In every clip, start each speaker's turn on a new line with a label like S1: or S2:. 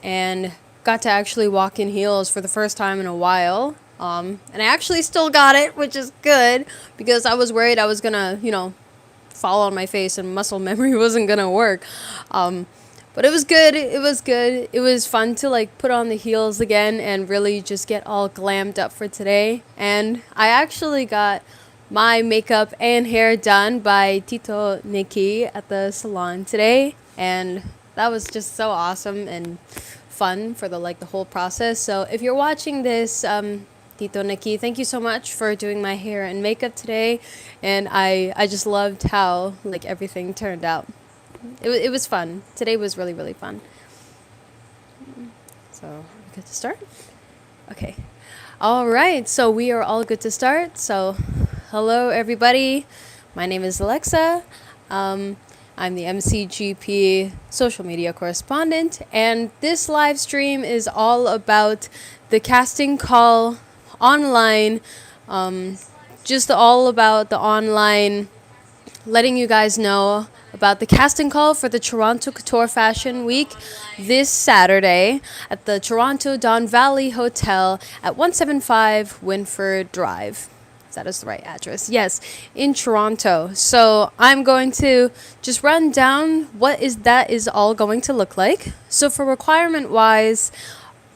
S1: and got to actually walk in heels for the first time in a while. And I actually still got it, which is good because I was worried I was gonna, fall on my face and muscle memory wasn't gonna work. But it was good. It was good. It was fun to like put on the heels again and really just get all glammed up for today. And I actually got my makeup and hair done by Tito Nikki at the salon today, and that was just so awesome and fun for the whole process. So if you're watching this, Tito Nikki, thank you so much for doing my hair and makeup today, and I just loved how like everything turned out. It was fun. Today was really really fun. So good to start. Okay. All right. So we are all good to start. So hello everybody. My name is Alexa. I'm the MCGP social media correspondent, and this live stream is all about the casting call online, just all about the online, letting you guys know about the casting call for the Toronto Couture Fashion Week this Saturday at the Toronto Don Valley Hotel at 175 Winford Drive. That is the right address. Yes, in Toronto. So I'm going to just run down what is all going to look like. So for requirement wise,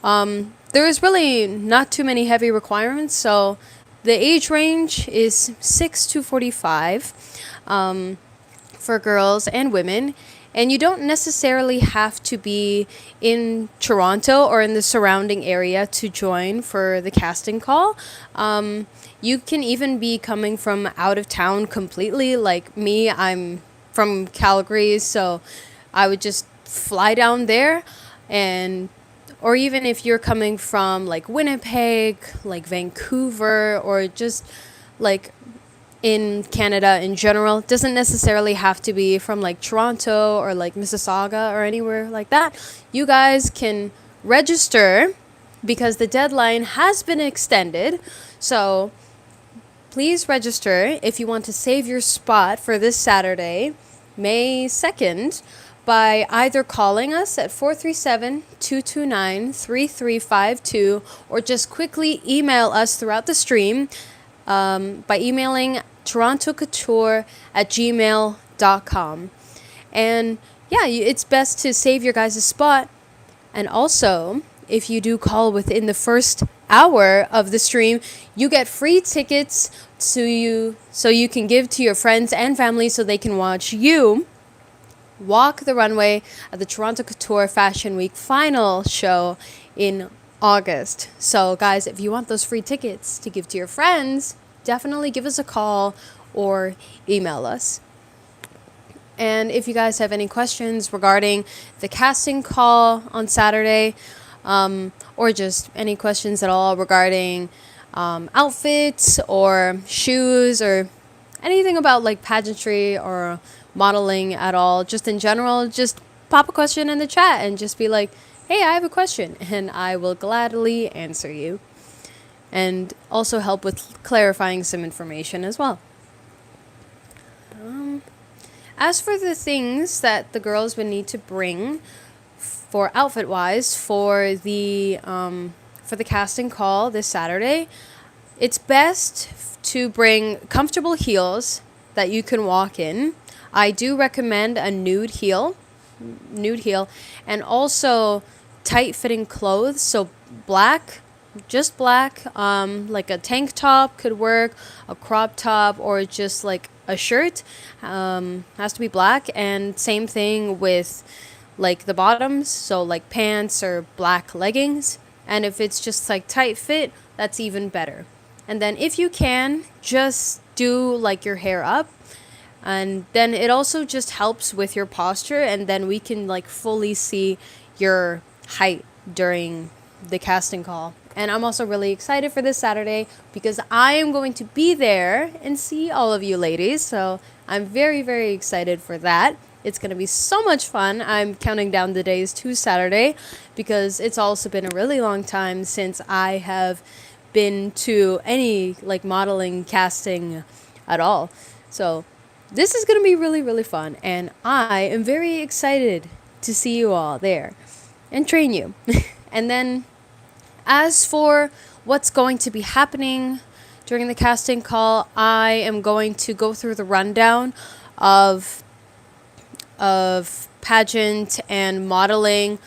S1: there is really not too many heavy requirements. So the age range is 6 to 45 for girls and women. And you don't necessarily have to be in Toronto or in the surrounding area to join for the casting call. You can even be coming from out of town completely. Like me, I'm from Calgary, so I would just fly down there, and or even if you're coming from like Winnipeg, like Vancouver, or just like in Canada in general. It doesn't necessarily have to be from like Toronto or like Mississauga or anywhere like that. You guys can register because the deadline has been extended. So please register if you want to save your spot for this Saturday, May 2nd, by either calling us at 437-229-3352 or just quickly email us throughout the stream by emailing torontocouture@gmail.com. And yeah, it's best to save your guys' spot. And also, if you do call within the first hour of the stream, you get free tickets so you can give to your friends and family so they can watch you walk the runway at the Toronto Couture Fashion Week final show in August. So guys, if you want those free tickets to give to your friends, definitely give us a call or email us. And if you guys have any questions regarding the casting call on Saturday, or just any questions at all regarding outfits or shoes or anything about like pageantry or modeling at all, just in general, just pop a question in the chat and just be like, hey, I have a question, and I will gladly answer you. And also help with clarifying some information as well. As for the things that the girls would need to bring for outfit-wise for the casting call this Saturday, it's best to bring comfortable heels that you can walk in. I do recommend a nude heel, and also tight-fitting clothes, so black. Just black, like a tank top could work, a crop top, or just like a shirt has to be black. And same thing with like the bottoms, so like pants or black leggings. And if it's just like tight fit, that's even better. And then if you can, just do like your hair up, and then it also just helps with your posture, and then we can like fully see your height during the casting call. And I'm also really excited for this Saturday because I am going to be there and see all of you ladies. So I'm very, very excited for that. It's going to be so much fun. I'm counting down the days to Saturday because it's also been a really long time since I have been to any like modeling casting at all. So this is going to be really, really fun. And I am very excited to see you all there. and train you. And then as for what's going to be happening during the casting call, I am going to go through the rundown of pageant and modeling,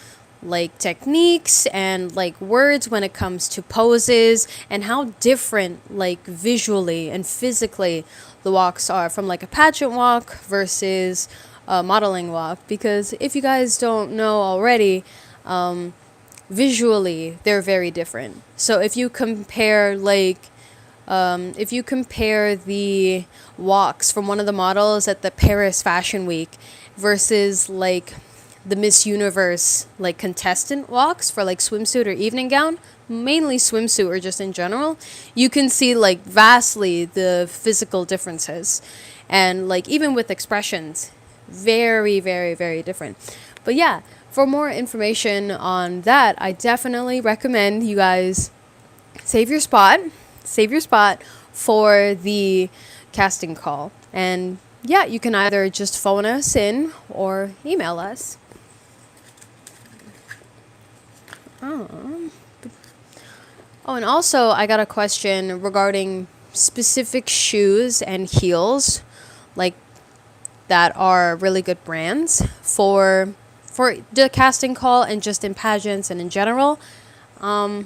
S1: like techniques and like words when it comes to poses, and how different like visually and physically the walks are from like a pageant walk versus a modeling walk. Because if you guys don't know already, visually they're very different. So if you compare the walks from one of the models at the Paris Fashion Week versus like the Miss Universe like contestant walks for like swimsuit or evening gown, mainly swimsuit or just in general, you can see like vastly the physical differences. And like even with expressions, very, very, very different. But yeah, for more information on that, I definitely recommend you guys save your spot for the casting call. And yeah, you can either just phone us in or email us. Oh, and also I got a question regarding specific shoes and heels, like that are really good brands for the casting call and just in pageants and in general. I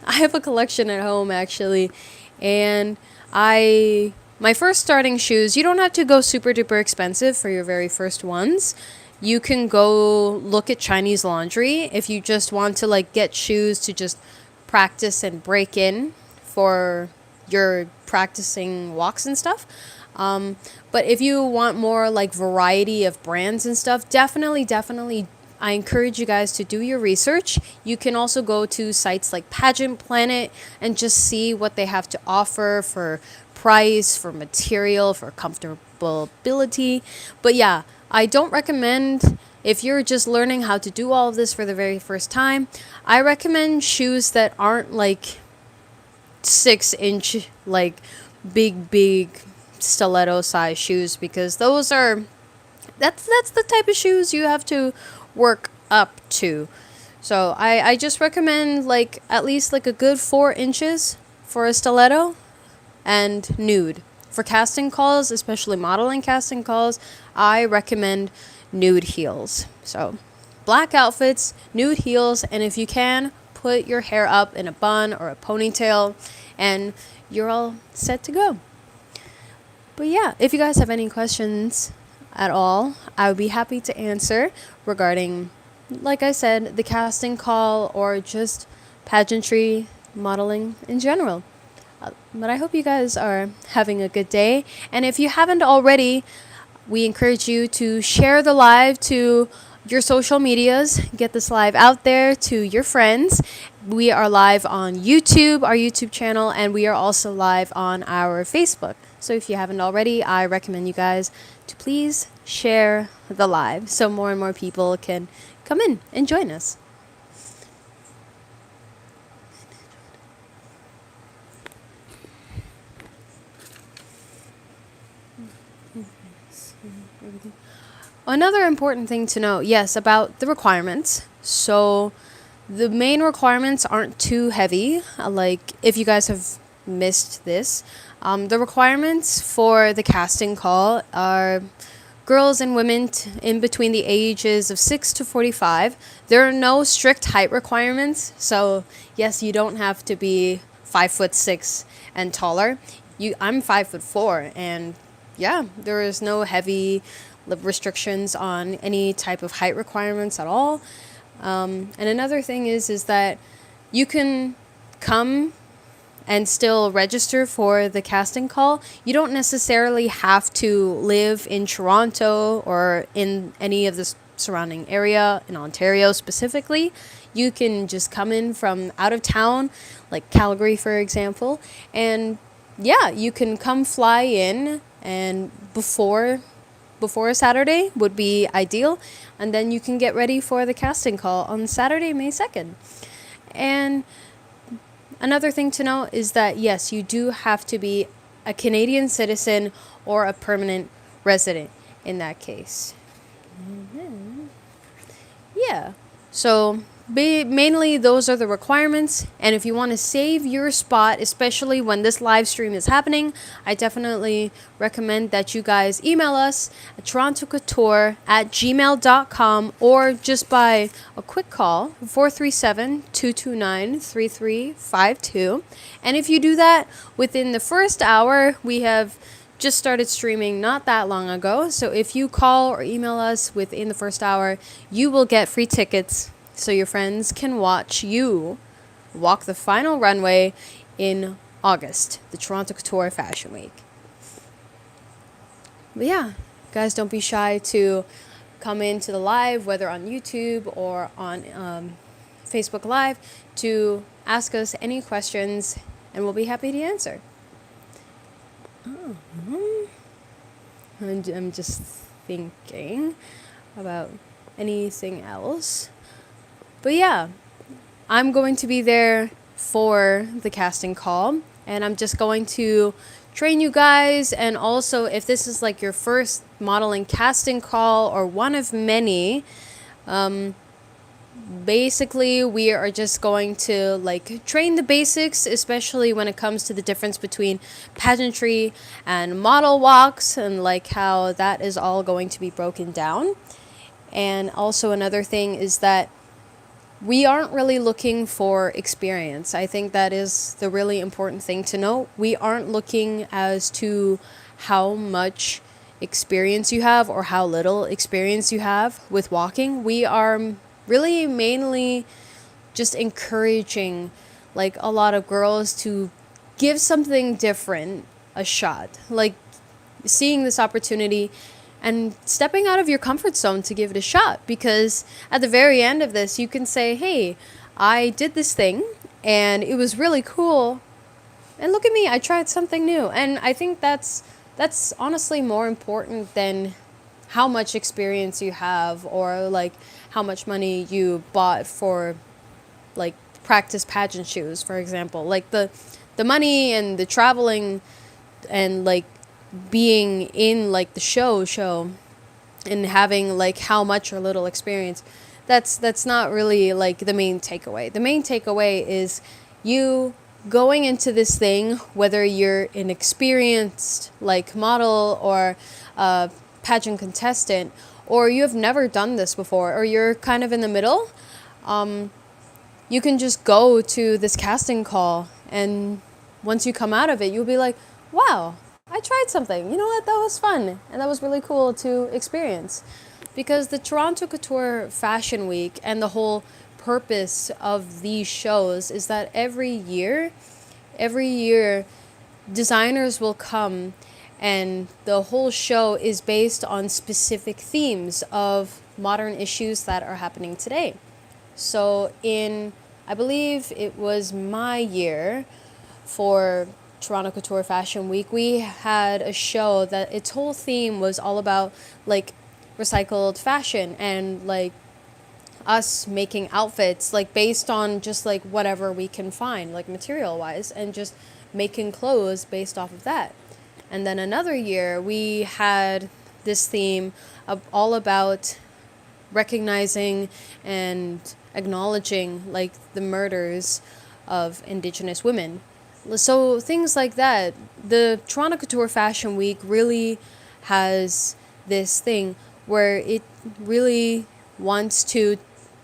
S1: have a collection at home actually, and my first starting shoes, you don't have to go super duper expensive for your very first ones. You can go look at Chinese laundry if you just want to like get shoes to just practice and break in for your practicing walks and stuff. But if you want more like variety of brands and stuff, definitely I encourage you guys to do your research. You can also go to sites like Pageant Planet and just see what they have to offer for price, for material, for comfortability. But yeah, I don't recommend, if you're just learning how to do all of this for the very first time, I recommend shoes that aren't like 6-inch, like big stiletto size shoes, because that's the type of shoes you have to work up to. So I just recommend like at least like a good 4 inches for a stiletto, and nude. For casting calls, especially modeling casting calls, I recommend nude heels. So black outfits, nude heels, and if you can, put your hair up in a bun or a ponytail, and you're all set to go. But yeah, if you guys have any questions at all, I would be happy to answer regarding, like I said, the casting call or just pageantry, modeling in general. But I hope you guys are having a good day. And if you haven't already, we encourage you to share the live to your social medias. Get this live out there to your friends. We are live on YouTube, our YouTube channel, and we are also live on our Facebook. So if you haven't already, I recommend you guys to please share the live so more and more people can come in and join us. Another important thing to know, yes, about the requirements. So the main requirements aren't too heavy. Like if you guys have missed this, the requirements for the casting call are girls and women in between the ages of 6 to 45. There are no strict height requirements. So yes, you don't have to be 5'6" and taller. I'm 5'4", and yeah, there is no heavy restrictions on any type of height requirements at all. And another thing is that you can come and still register for the casting call. You don't necessarily have to live in Toronto or in any of the surrounding area in Ontario specifically. You can just come in from out of town, like Calgary, for example, and yeah, you can come fly in, and before Saturday would be ideal, and then you can get ready for the casting call on Saturday, May 2nd. And another thing to know is that yes, you do have to be a Canadian citizen or a permanent resident in that case. Yeah. So mainly those are the requirements. And if you want to save your spot, especially when this live stream is happening, I definitely recommend that you guys email us at torontocouture@gmail.com, or just by a quick call, 437-229-3352. And if you do that within the first hour, we have just started streaming not that long ago. So if you call or email us within the first hour, you will get free tickets so your friends can watch you walk the final runway in August, the Toronto Couture Fashion Week. But yeah, guys, don't be shy to come into the live, whether on YouTube or on Facebook Live, to ask us any questions, and we'll be happy to answer. I'm just thinking about anything else. But yeah, I'm going to be there for the casting call, and I'm just going to train you guys. And also, if this is like your first modeling casting call or one of many, basically we are just going to like train the basics, especially when it comes to the difference between pageantry and model walks, and like how that is all going to be broken down. And also another thing is that we aren't really looking for experience. I think that is the really important thing to know. We aren't looking as to how much experience you have or how little experience you have with walking. We are really mainly just encouraging like a lot of girls to give something different a shot. Like seeing this opportunity and stepping out of your comfort zone to give it a shot, because at the very end of this you can say, hey, I did this thing and it was really cool, and look at me, I tried something new. And I think that's honestly more important than how much experience you have, or like how much money you bought for like practice pageant shoes, for example. Like the money and the traveling and like being in like the show and having like how much or little experience, that's not really like the main takeaway. The main takeaway is you going into this thing, whether you're an experienced like model or a pageant contestant, or you have never done this before, or you're kind of in the middle, you can just go to this casting call, and once you come out of it, you'll be like, wow, I tried something. You know what? That was fun. And that was really cool to experience. Because the Toronto Couture Fashion Week and the whole purpose of these shows is that every year, designers will come, and the whole show is based on specific themes of modern issues that are happening today. So I believe it was my year for Toronto Couture Fashion Week, we had a show that its whole theme was all about like recycled fashion, and like us making outfits like based on just like whatever we can find, like material wise, and just making clothes based off of that. And then another year we had this theme of all about recognizing and acknowledging like the murders of Indigenous women. So things like that. The Toronto Couture Fashion Week really has this thing where it really wants to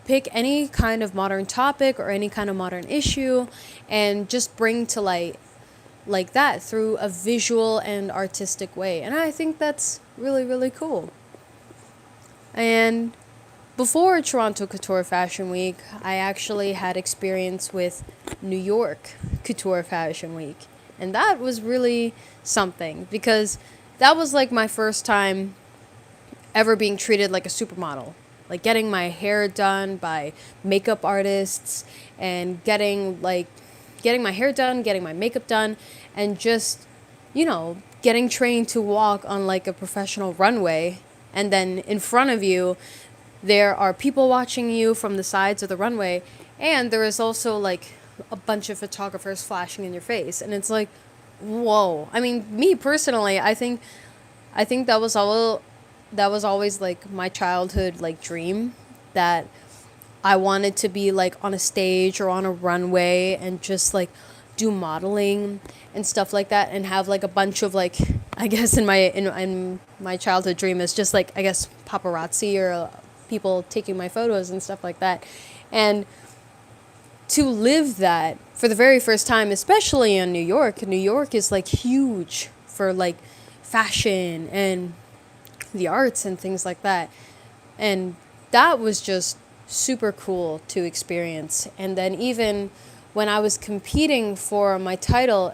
S1: pick any kind of modern topic or any kind of modern issue and just bring to light like that through a visual and artistic way. And I think that's really, really cool. And before Toronto Couture Fashion Week, I actually had experience with New York Couture Fashion Week. And that was really something, because that was like my first time ever being treated like a supermodel. Like getting my hair done by makeup artists, and getting my hair done, getting my makeup done, and just, getting trained to walk on like a professional runway. And then in front of you, there are people watching you from the sides of the runway, and there is also like a bunch of photographers flashing in your face, and it's like, whoa. I mean, me personally, I think that was always like my childhood like dream, that I wanted to be like on a stage or on a runway and just like do modeling and stuff like that, and have like a bunch of like, I guess in my childhood dream is just like, I guess, paparazzi or people taking my photos and stuff like that. And to live that for the very first time, especially in New York. New York is like huge for like fashion and the arts and things like that. And that was just super cool to experience. And then even when I was competing for my title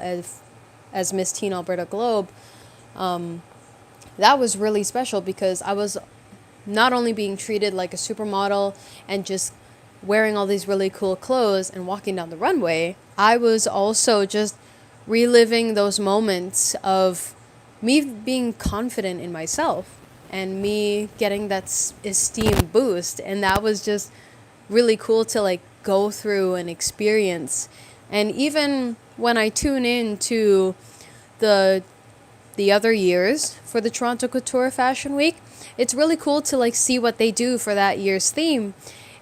S1: as Miss Teen Alberta Globe, that was really special because I was not only being treated like a supermodel and just wearing all these really cool clothes and walking down the runway, I was also just reliving those moments of me being confident in myself and me getting that esteem boost. And that was just really cool to like go through and experience. And even when I tune in to the other years for the Toronto Couture Fashion Week, it's really cool to like see what they do for that year's theme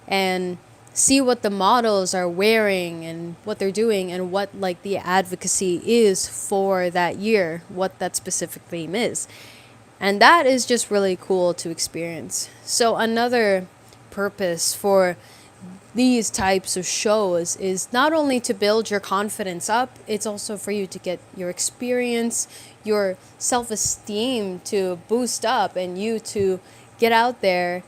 S1: and see what the models are wearing and what they're doing and what like the advocacy is for that year, what that specific theme is. And that is just really cool to experience. So another purpose for these types of shows is not only to build your confidence up, it's also for you to get your experience, your self-esteem to boost up, and you to get out there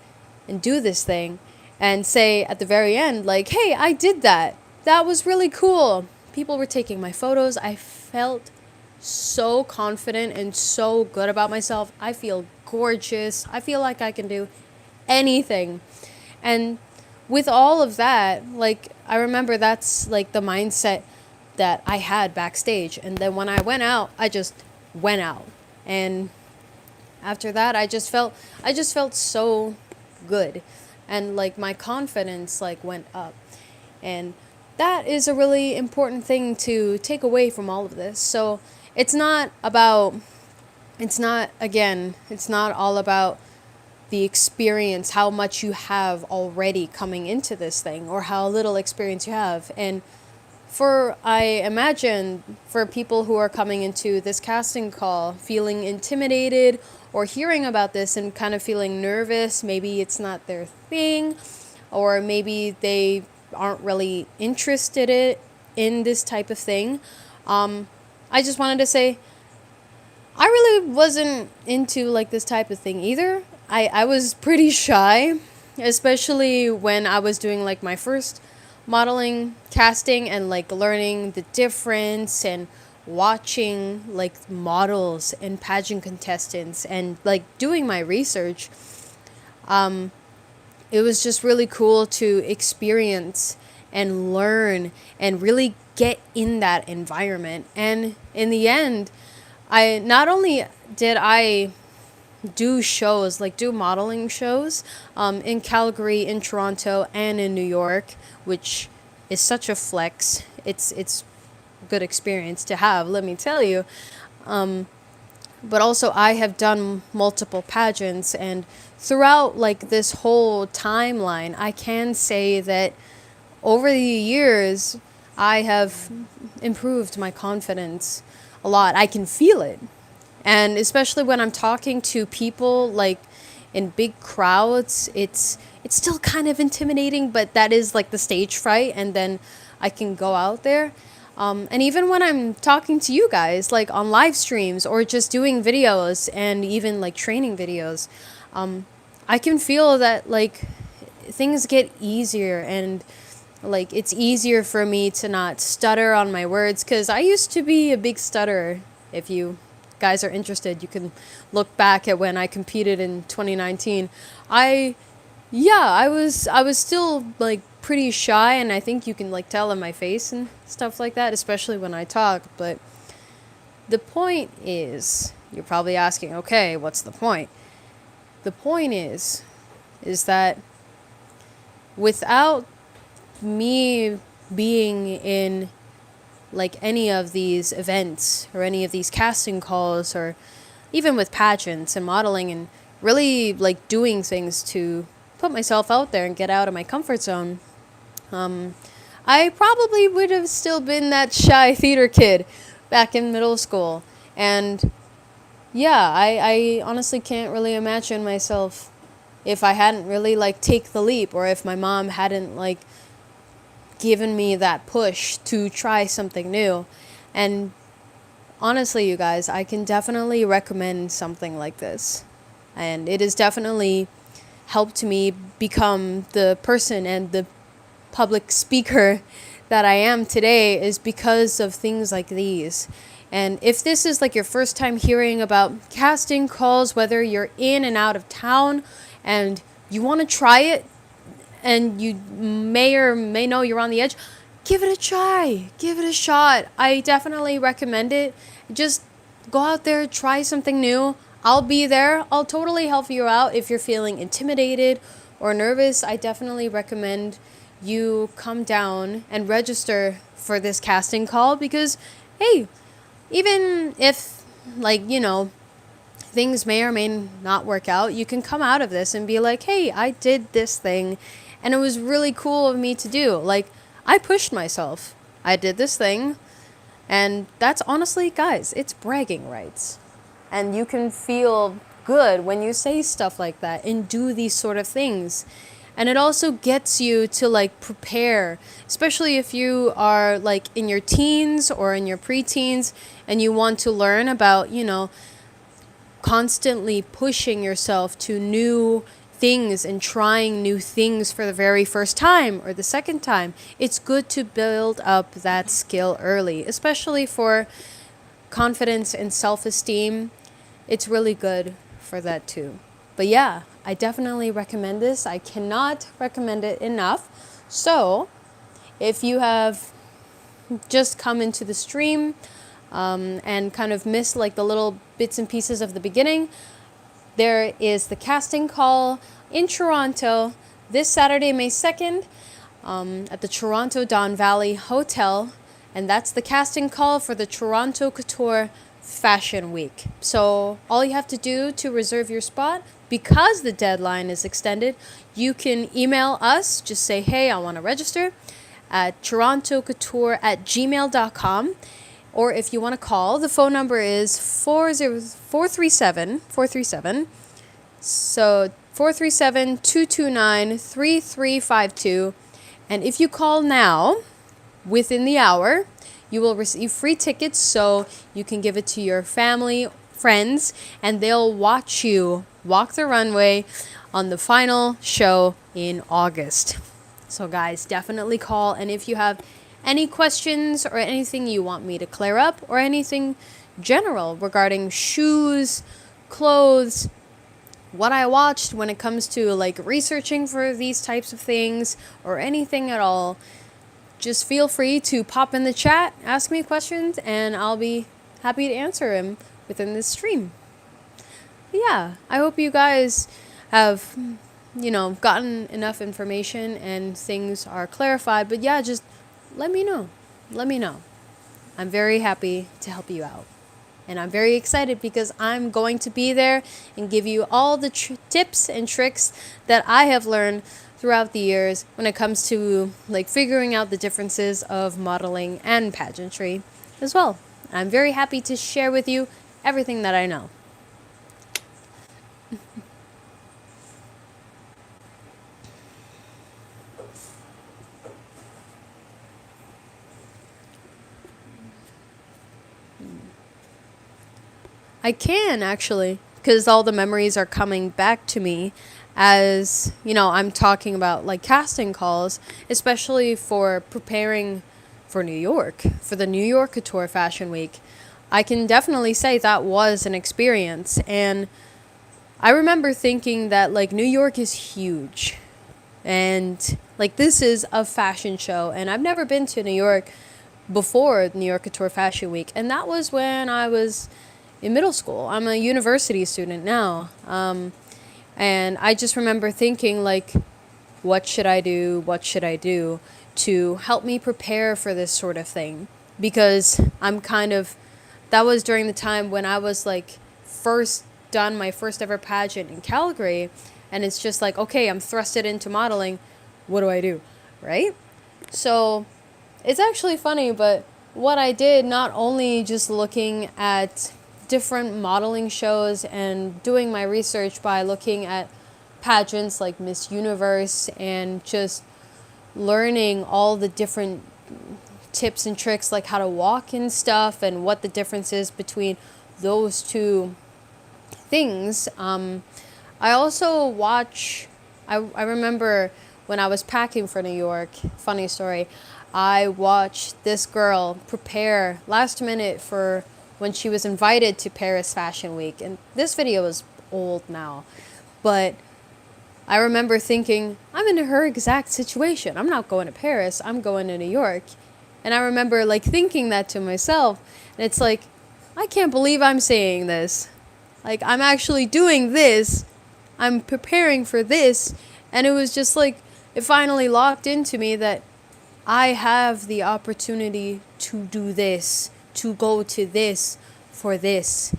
S1: and do this thing and say at the very end, like, hey, I did that. That was really cool. People were taking my photos. I felt so confident and so good about myself. I feel gorgeous. I feel like I can do anything. And with all of that, like, I remember that's like the mindset that I had backstage. And then when I went out, I just went out. And after that, I just felt so good. And like my confidence like went up. And that is a really important thing to take away from all of this. So it's not all about the experience, how much you have already coming into this thing or how little experience you have. And I imagine for people who are coming into this casting call feeling intimidated or hearing about this and kind of feeling nervous, maybe it's not their thing, or maybe they aren't really interested in this type of thing. I just wanted to say, I really wasn't into like this type of thing either. I was pretty shy, especially when I was doing like my first modeling casting and like learning the difference and watching like models and pageant contestants and like doing my research. It was just really cool to experience and learn and really get in that environment. And in the end, I not only did I do shows, like do modeling shows in Calgary, in Toronto, and in New York, which is such a flex. It's a good experience to have, let me tell you. But also I have done multiple pageants, and throughout like this whole timeline, I can say that over the years, I have improved my confidence a lot. I can feel it. And especially when I'm talking to people like in big crowds, it's still kind of intimidating, but that is like the stage fright. And then I can go out there. And even when I'm talking to you guys, like on live streams or just doing videos and even like training videos, I can feel that like things get easier, and like it's easier for me to not stutter on my words, because I used to be a big stutterer. If you guys are interested, you can look back at when I competed in 2019. I was still like pretty shy, and I think you can like tell in my face and stuff like that, especially when I talk. But the point is, you're probably asking, okay, what's the point? The point is that without me being in like any of these events or any of these casting calls, or even with pageants and modeling and really like doing things to put myself out there and get out of my comfort zone. I probably would have still been that shy theater kid back in middle school. And yeah, I honestly can't really imagine myself if I hadn't really like take the leap, or if my mom hadn't like given me that push to try something new. And honestly, you guys, I can definitely recommend something like this. And it has definitely helped me become the person and the public speaker that I am today, is because of things like these. And if this is like your first time hearing about casting calls, whether you're in and out of town and you want to try it, and you may or may know you're on the edge, give it a try. Give it a shot. I definitely recommend it. Just go out there, try something new. I'll be there. I'll totally help you out if you're feeling intimidated or nervous. I definitely recommend you come down and register for this casting call, because, hey, even if, like, things may or may not work out, you can come out of this and be like, hey, I did this thing and it was really cool of me to do. Like, I pushed myself. I did this thing. And that's honestly, guys, it's bragging rights. And you can feel good when you say stuff like that and do these sort of things. And it also gets you to like prepare, especially if you are like in your teens or in your preteens and you want to learn about, constantly pushing yourself to new things and trying new things for the very first time or the second time. It's good to build up that skill early, especially for confidence and self-esteem. It's really good for that too. But yeah, I definitely recommend this. I cannot recommend it enough. So if you have just come into the stream and kind of missed like the little bits and pieces of the beginning, there is the casting call in Toronto this Saturday, May 2nd, at the Toronto Don Valley Hotel. And that's the casting call for the Toronto Couture Fashion Week. So all you have to do to reserve your spot, because the deadline is extended, you can email us. Just say, hey, I want to register at torontocouture@gmail.com. Or if you want to call, the phone number is 437. So 437-229-3352. And if you call now, within the hour, you will receive free tickets, so you can give it to your family, friends, and they'll watch you walk the runway on the final show in August. So guys, definitely call. And if you have any questions or anything you want me to clear up, or anything general regarding shoes, clothes, what I watched when it comes to like researching for these types of things, or anything at all, just feel free to pop in the chat, ask me questions, and I'll be happy to answer them within this stream. But yeah, I hope you guys have, gotten enough information and things are clarified. But yeah, just let me know. Let me know. I'm very happy to help you out. And I'm very excited because I'm going to be there and give you all the tips and tricks that I have learned throughout the years when it comes to like figuring out the differences of modeling and pageantry as well. I'm very happy to share with you everything that I know. I can actually, because all the memories are coming back to me as, I'm talking about like casting calls, especially for preparing for New York, for the New York Couture Fashion Week. I can definitely say that was an experience. And I remember thinking that like New York is huge and like this is a fashion show. And I've never been to New York before New York Couture Fashion Week. And that was when I was in middle school. I'm a university student now. And I just remember thinking like, what should I do? What should I do to help me prepare for this sort of thing? Because that was during the time when I was like first done my first ever pageant in Calgary. and it's just like, okay, I'm thrusted into modeling. What do I do? Right? So it's actually funny, but what I did, not only just looking at different modeling shows and doing my research by looking at pageants like Miss Universe and just learning all the different tips and tricks, like how to walk and stuff and what the difference is between those two things. I also watch, I remember when I was packing for New York, funny story, I watched this girl prepare last minute for when she was invited to Paris Fashion Week. And this video is old now, but I remember thinking, I'm in her exact situation. I'm not going to Paris, I'm going to New York. And I remember like thinking that to myself, and it's like, I can't believe I'm saying this. Like, I'm actually doing this. I'm preparing for this. And it was just like, it finally locked into me that I have the opportunity to do this, to go to this for this.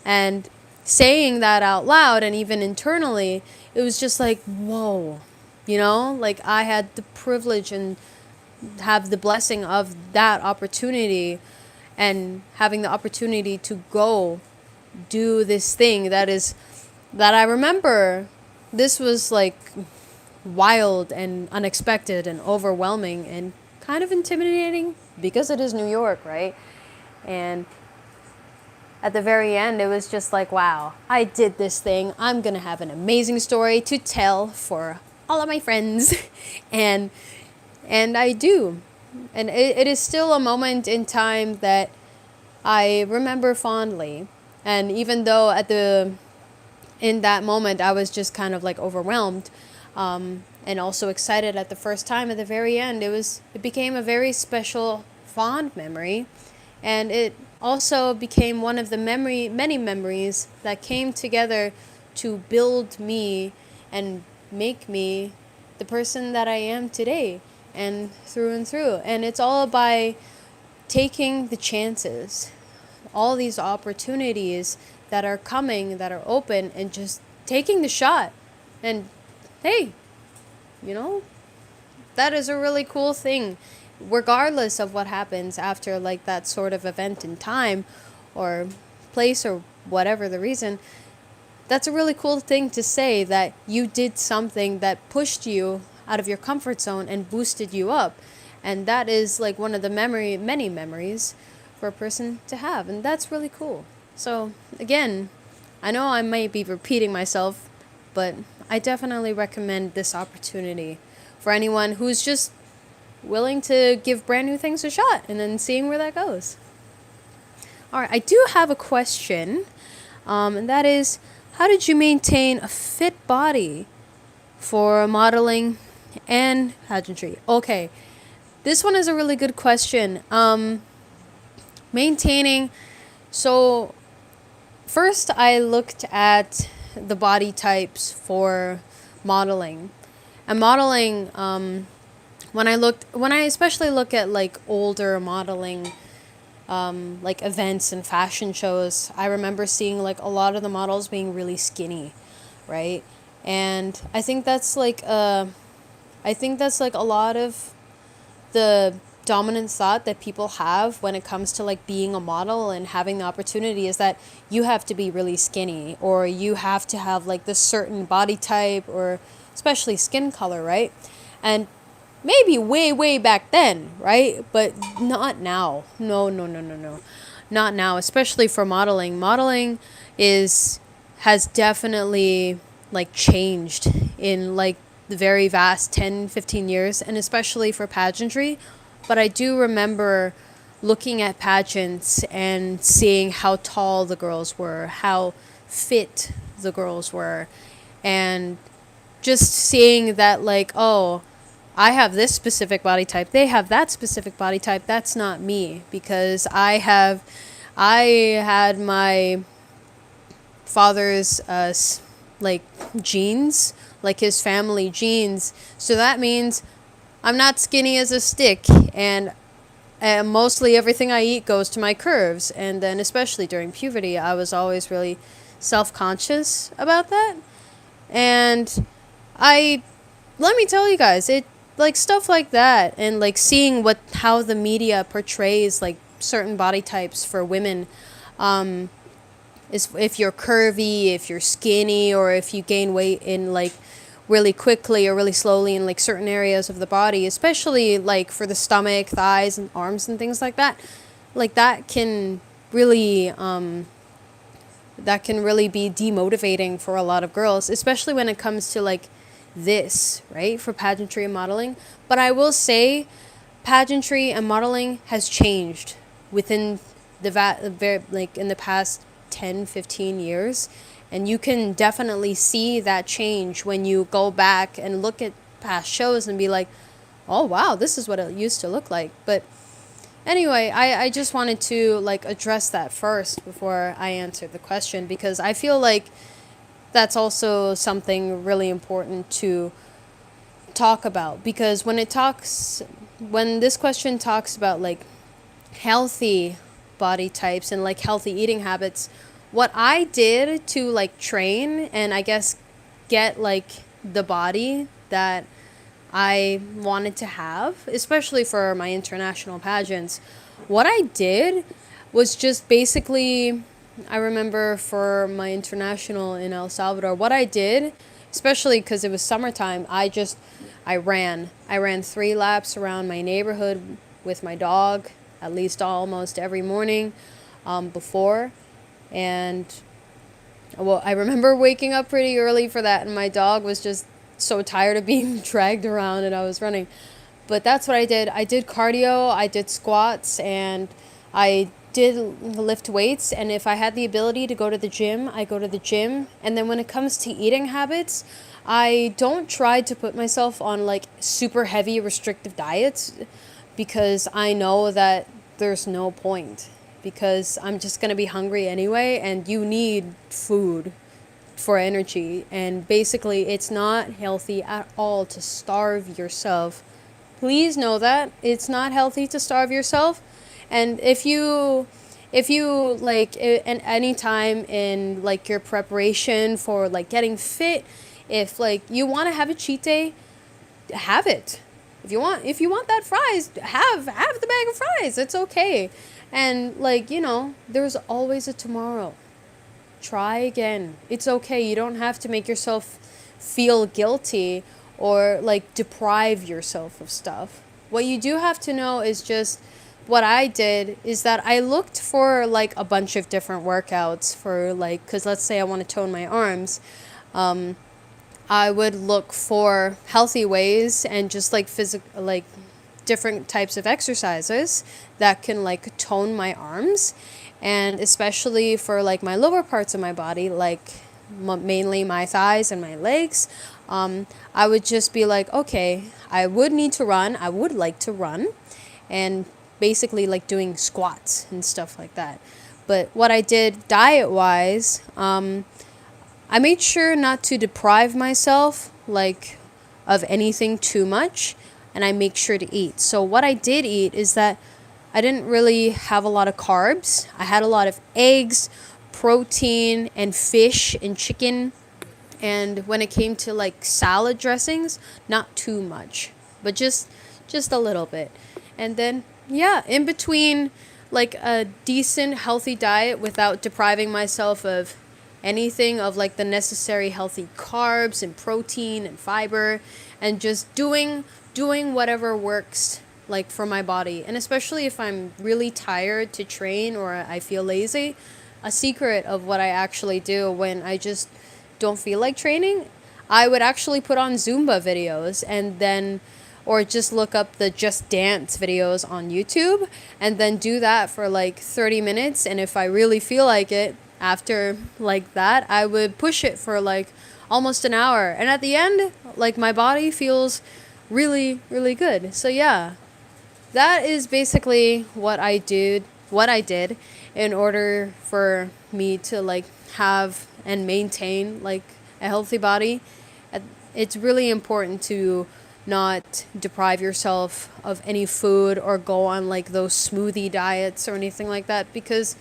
S1: And saying that out loud and even internally, it was just like, whoa, you know, like I had the privilege and have the blessing of that opportunity and having the opportunity to go do this thing that I remember this was like wild and unexpected and overwhelming and kind of intimidating because it is New York, right? And at the very end, it was just like, wow, I did this thing. I'm going to have an amazing story to tell for all of my friends. and I do. And it is still a moment in time that I remember fondly. And even though in that moment, I was just kind of like overwhelmed, and also excited at the first time, at the very end, it became a very special, fond memory. And it also became one of the many memories that came together to build me and make me the person that I am today and through and through. And it's all by taking the chances, all these opportunities that are coming, that are open, and just taking the shot. And hey, you know, that is a really cool thing, regardless of what happens after like that sort of event in time or place or whatever the reason. That's a really cool thing to say, that you did something that pushed you out of your comfort zone and boosted you up. And that is like one of the many memories for a person to have. And that's really cool. So again, I know I might be repeating myself, but I definitely recommend this opportunity for anyone who's just willing to give brand new things a shot and then seeing where that goes. All right, I do have a question, and that is, how did you maintain a fit body for modeling and pageantry? Okay, this one is a really good question. Maintaining, so first I looked at the body types for modeling. And modeling, when I especially look at like older modeling, like events and fashion shows, I remember seeing like a lot of the models being really skinny, right? And I think that's like a lot of the dominant thought that people have when it comes to like being a model and having the opportunity, is that you have to be really skinny, or you have to have like this certain body type, or especially skin color, right? And maybe way back then, right? But not now. No. Not now, especially for modeling. Modeling has definitely like changed in like the very vast 10-15 years, and especially for pageantry. But I do remember looking at pageants and seeing how tall the girls were, how fit the girls were, and just seeing that like, oh, I have this specific body type, they have that specific body type. That's not me, because I had my father's like genes, like his family genes. So that means I'm not skinny as a stick, and mostly everything I eat goes to my curves. And then especially during puberty, I was always really self-conscious about that. And I let me tell you guys, it like stuff like that, and like seeing what how the media portrays like certain body types for women, is if you're curvy, if you're skinny, or if you gain weight in like really quickly or really slowly in like certain areas of the body, especially like for the stomach, thighs, and arms and things like that. Like that can really be demotivating for a lot of girls, especially when it comes to like this, right? For pageantry and modeling. But I will say pageantry and modeling has changed within like in the past 10-15 years, and you can definitely see that change when you go back and look at past shows and be like, oh wow, this is what it used to look like. But anyway, I just wanted to like address that first before I answered the question, because I feel like that's also something really important to talk about, because when this question talks about like healthy body types and like healthy eating habits, what I did to like train and I guess get like the body that I wanted to have, especially for my international pageants, what I did was just basically, I remember for my international in El Salvador, what I did, especially because it was summertime, I ran. I ran 3 laps around my neighborhood with my dog, at least almost every morning before. And well, I remember waking up pretty early for that, and my dog was just so tired of being dragged around, and I was running. But that's what I did. I did cardio, I did squats, and I did lift weights. And if I had the ability to go to the gym, I go to the gym. And then when it comes to eating habits, I don't try to put myself on like super heavy restrictive diets, because I know that there's no point, because I'm just going to be hungry anyway, and you need food for energy. And basically, it's not healthy at all to starve yourself. Please know that it's not healthy to starve yourself. And if you like at any time in like your preparation for like getting fit, if like you want to have a cheat day, have it. If you want that fries, have the bag of fries. It's okay. And like, there's always a tomorrow. Try again. It's okay. You don't have to make yourself feel guilty or like deprive yourself of stuff. What you do have to know is just what I did is that I looked for like a bunch of different workouts for like, because let's say I want to tone my arms. I would look for healthy ways and just like like different types of exercises that can like tone my arms, and especially for like my lower parts of my body, like mainly my thighs and my legs. I would just be like, okay, I would need to run. I would like to run, and basically like doing squats and stuff like that. But what I did diet wise, I made sure not to deprive myself like of anything too much, and I make sure to eat. So what I did eat is that I didn't really have a lot of carbs. I had a lot of eggs, protein, and fish and chicken. And when it came to like salad dressings, not too much, but just a little bit. And then yeah, in between like a decent healthy diet without depriving myself of anything of like the necessary healthy carbs and protein and fiber, and just doing whatever works like for my body. And especially if I'm really tired to train or I feel lazy, a secret of what I actually do when I just don't feel like training, I would actually put on Zumba videos, and then or just look up the Just Dance videos on YouTube, and then do that for like 30 minutes. And if I really feel like it after like that, I would push it for like almost an hour, and at the end like my body feels really really good. So yeah, that is basically what I did in order for me to like have and maintain like a healthy body. It's really important to not deprive yourself of any food or go on like those smoothie diets or anything like that, because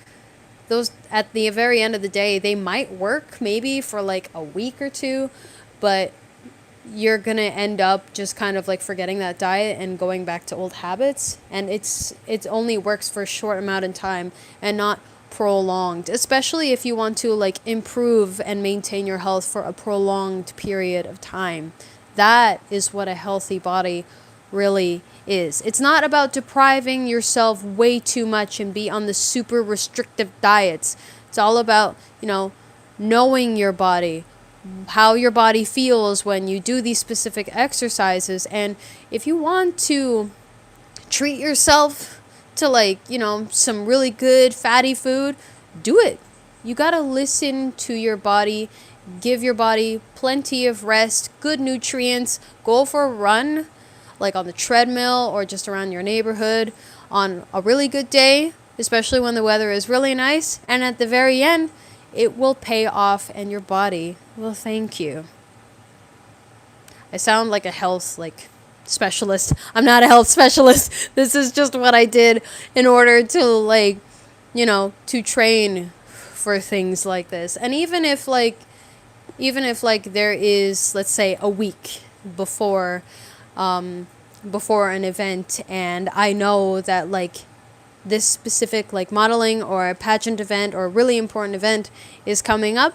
S1: those at the very end of the day, they might work maybe for like a week or two, but you're gonna end up just kind of like forgetting that diet and going back to old habits, and it only works for a short amount of time and not prolonged, especially if you want to like improve and maintain your health for a prolonged period of time. That is what a healthy body really is. It's not about depriving yourself way too much and be on the super restrictive diets. It's all about, knowing your body, how your body feels when you do these specific exercises. And if you want to treat yourself to some really good fatty food, do it. You got to listen to your body, give your body plenty of rest, good nutrients, go for a run, like on the treadmill or just around your neighborhood on a really good day, especially when the weather is really nice. And at the very end, it will pay off and your body will thank you. I sound like a health specialist. I'm not a health specialist. This is just what I did in order to to train for things like this. And even if there is, let's say, a week before an event, and I know that this specific modeling or a pageant event or a really important event is coming up,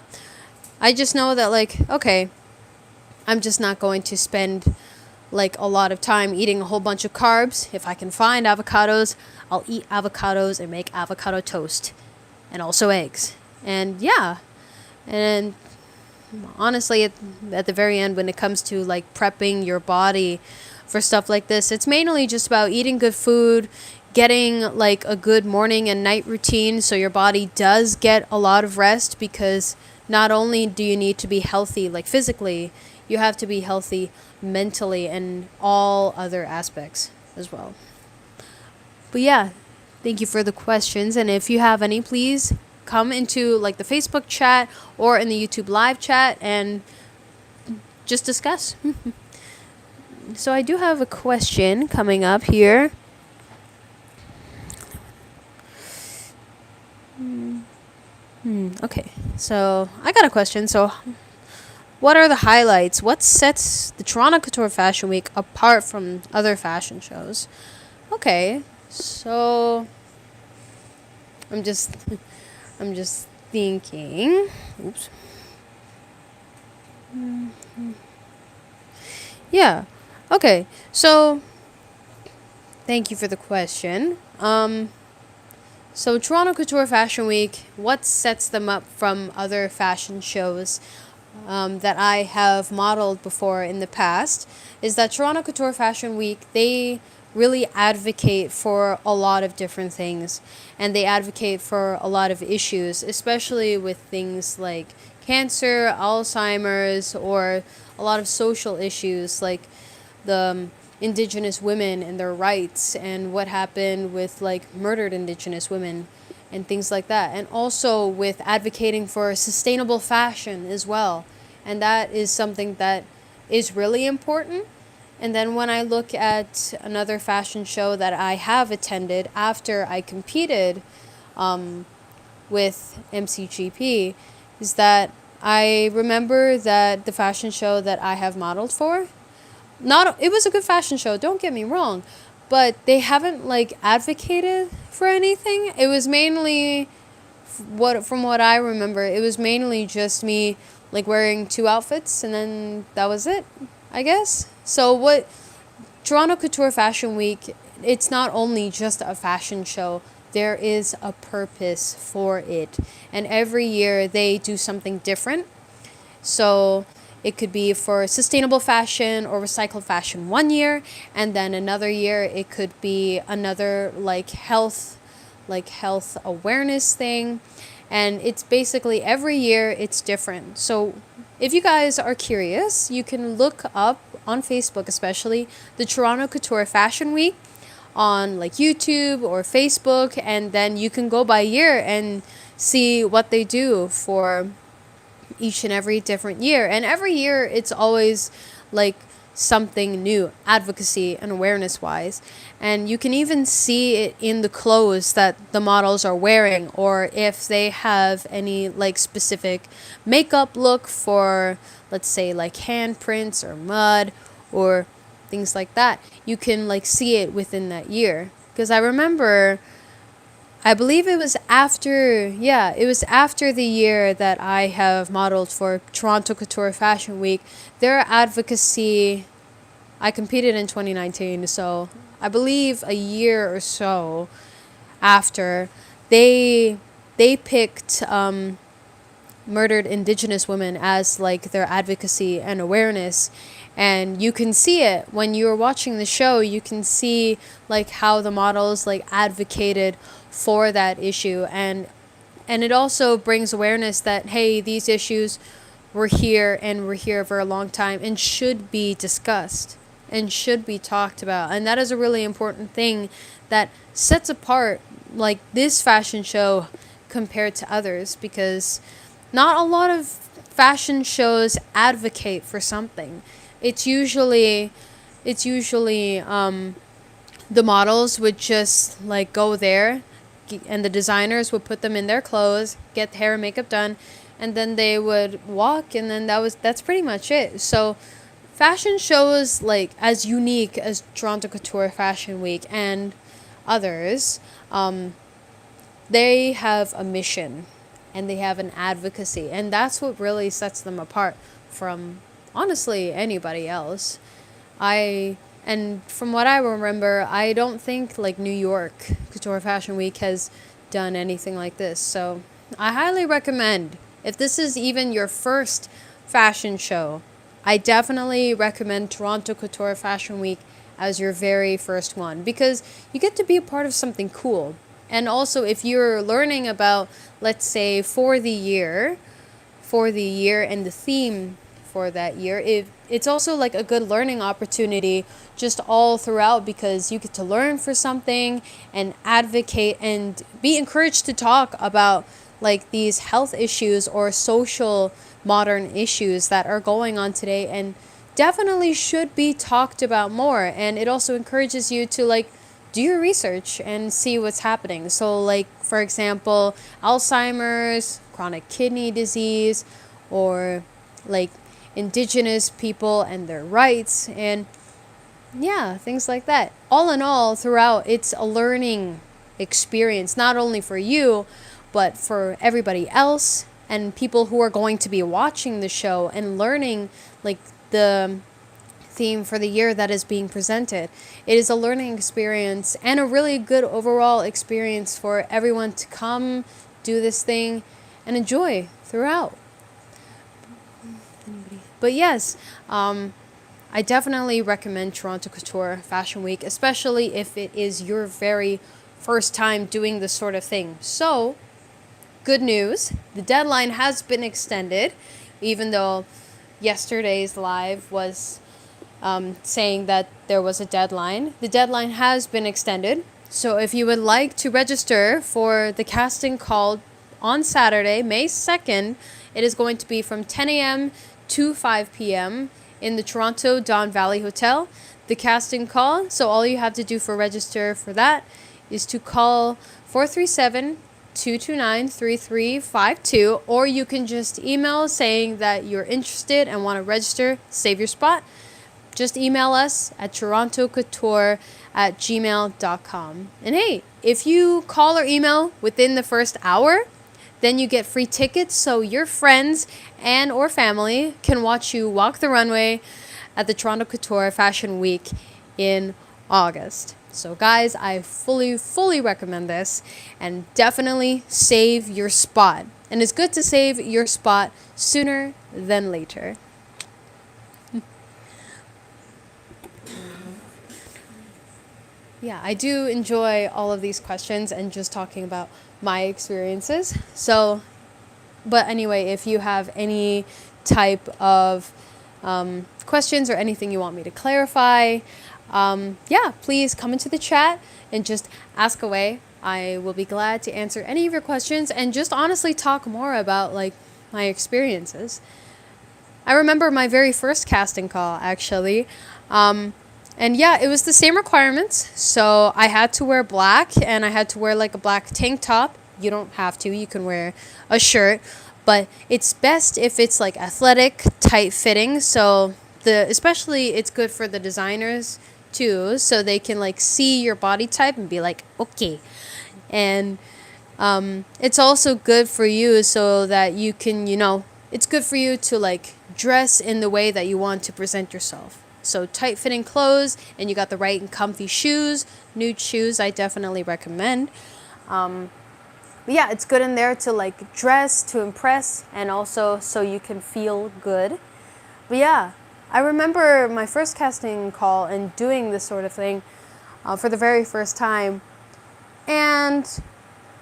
S1: I just know that okay, I'm just not going to spend a lot of time eating a whole bunch of carbs. If I can find avocados, I'll eat avocados and make avocado toast and also eggs. And yeah, and honestly, at the very end, when it comes to prepping your body for stuff like this, it's mainly just about eating good food, getting a good morning and night routine so your body does get a lot of rest, because not only do you need to be healthy physically, you have to be healthy mentally and all other aspects as well. But yeah, thank you for the questions, and if you have any, please come into the Facebook chat or in the YouTube live chat and just discuss. So I do have a question coming up here. Okay, so I got a question. So what are the highlights? What sets the Toronto Couture Fashion Week apart from other fashion shows? Okay, so I'm just thinking. Oops. Yeah. Okay. So thank you for the question. So Toronto Couture Fashion Week, what sets them up from other fashion shows that I have modeled before in the past, is that Toronto Couture Fashion Week, they really advocate for a lot of different things, and they advocate for a lot of issues, especially with things like cancer, Alzheimer's, or a lot of social issues like the Indigenous women and their rights and what happened with murdered Indigenous women and things like that, and also with advocating for sustainable fashion as well. And that is something that is really important. And then when I look at another fashion show that I have attended after I competed with MCGP, is that I remember that the fashion show that I have modeled for, it was a good fashion show, don't get me wrong, but they haven't advocated for anything. It was mainly, from what I remember, it was mainly just me wearing two outfits, and then that was it, I guess. So what Toronto Couture Fashion Week, it's not only just a fashion show, there is a purpose for it, and every year they do something different. So it could be for sustainable fashion or recycled fashion one year, and then another year it could be another health awareness thing. And it's basically every year it's different. So if you guys are curious, you can look up on Facebook, especially the Toronto Couture Fashion Week on YouTube or Facebook, and then you can go by year and see what they do for each and every different year. And every year it's always something new, advocacy and awareness wise. And you can even see it in the clothes that the models are wearing, or if they have any like specific makeup look for, let's say, like handprints or mud or things like that. You can like see it within that year. Because I remember, I believe it was after, yeah, it was after the year that I have modeled for Toronto Couture Fashion Week. Their advocacy, I competed in 2019, so I believe a year or so after, they picked murdered Indigenous women as like their advocacy and awareness. And you can see it when you're watching the show. You can see like how the models like advocated for that issue, and it also brings awareness that, hey, these issues were here and were here for a long time and should be discussed and should be talked about. And that is a really important thing that sets apart like this fashion show compared to others, because not a lot of fashion shows advocate for something. It's usually the models would just like go there, and the designers would put them in their clothes, get hair and makeup done, and then they would walk, and then that's pretty much it. So fashion shows like as unique as Toronto Couture Fashion Week and others, they have a mission and they have an advocacy, and that's what really sets them apart from honestly anybody else. And from what I remember, I don't think like New York Couture Fashion Week has done anything like this. So I highly recommend, if this is even your first fashion show, I definitely recommend Toronto Couture Fashion Week as your very first one, because you get to be a part of something cool. And also if you're learning about, let's say, for the year and the theme for that year, it's also like a good learning opportunity just all throughout, because you get to learn for something and advocate and be encouraged to talk about like these health issues or social modern issues that are going on today and definitely should be talked about more. And it also encourages you to like do your research and see what's happening. So like, for example, Alzheimer's, chronic kidney disease, or like Indigenous people and their rights, and yeah, things like that. All in all, throughout, it's a learning experience, not only for you, but for everybody else and people who are going to be watching the show and learning like the theme for the year that is being presented. It is a learning experience and a really good overall experience for everyone to come do this thing and enjoy throughout. But yes, I definitely recommend Toronto Couture Fashion Week, especially if it is your very first time doing this sort of thing. So, good news, the deadline has been extended, even though yesterday's live was saying that there was a deadline. The deadline has been extended. So if you would like to register for the casting call on Saturday, May 2nd, it is going to be from 10 a.m. to 5 p.m. in the Toronto Don Valley Hotel. The casting call, so all you have to do for register for that is to call 437-229-3352, or you can just email saying that you're interested and want to register, save your spot. Just email us at torontocouture@gmail.com. And hey, if you call or email within the first hour, then you get free tickets so your friends and or family can watch you walk the runway at the Toronto Couture Fashion Week in August. So guys, I fully recommend this, and definitely save your spot. And it's good to save your spot sooner than later. Yeah, I do enjoy all of these questions and just talking about my experiences. So, but anyway, if you have any type of questions or anything you want me to clarify, yeah, please come into the chat and just ask away. I will be glad to answer any of your questions and just honestly talk more about like my experiences. I remember my very first casting call, actually. And yeah, it was the same requirements. So I had to wear black, and I had to wear like a black tank top. You don't have to, you can wear a shirt, but it's best if it's like athletic, tight fitting. So especially it's good for the designers too, so they can like see your body type and be like, okay. And it's also good for you so that you can, it's good for you to like dress in the way that you want to present yourself. So tight fitting clothes, and you got the right and comfy shoes. Nude shoes I definitely recommend. But yeah, it's good in there to like dress, to impress, and also so you can feel good. But yeah, I remember my first casting call and doing this sort of thing for the very first time. And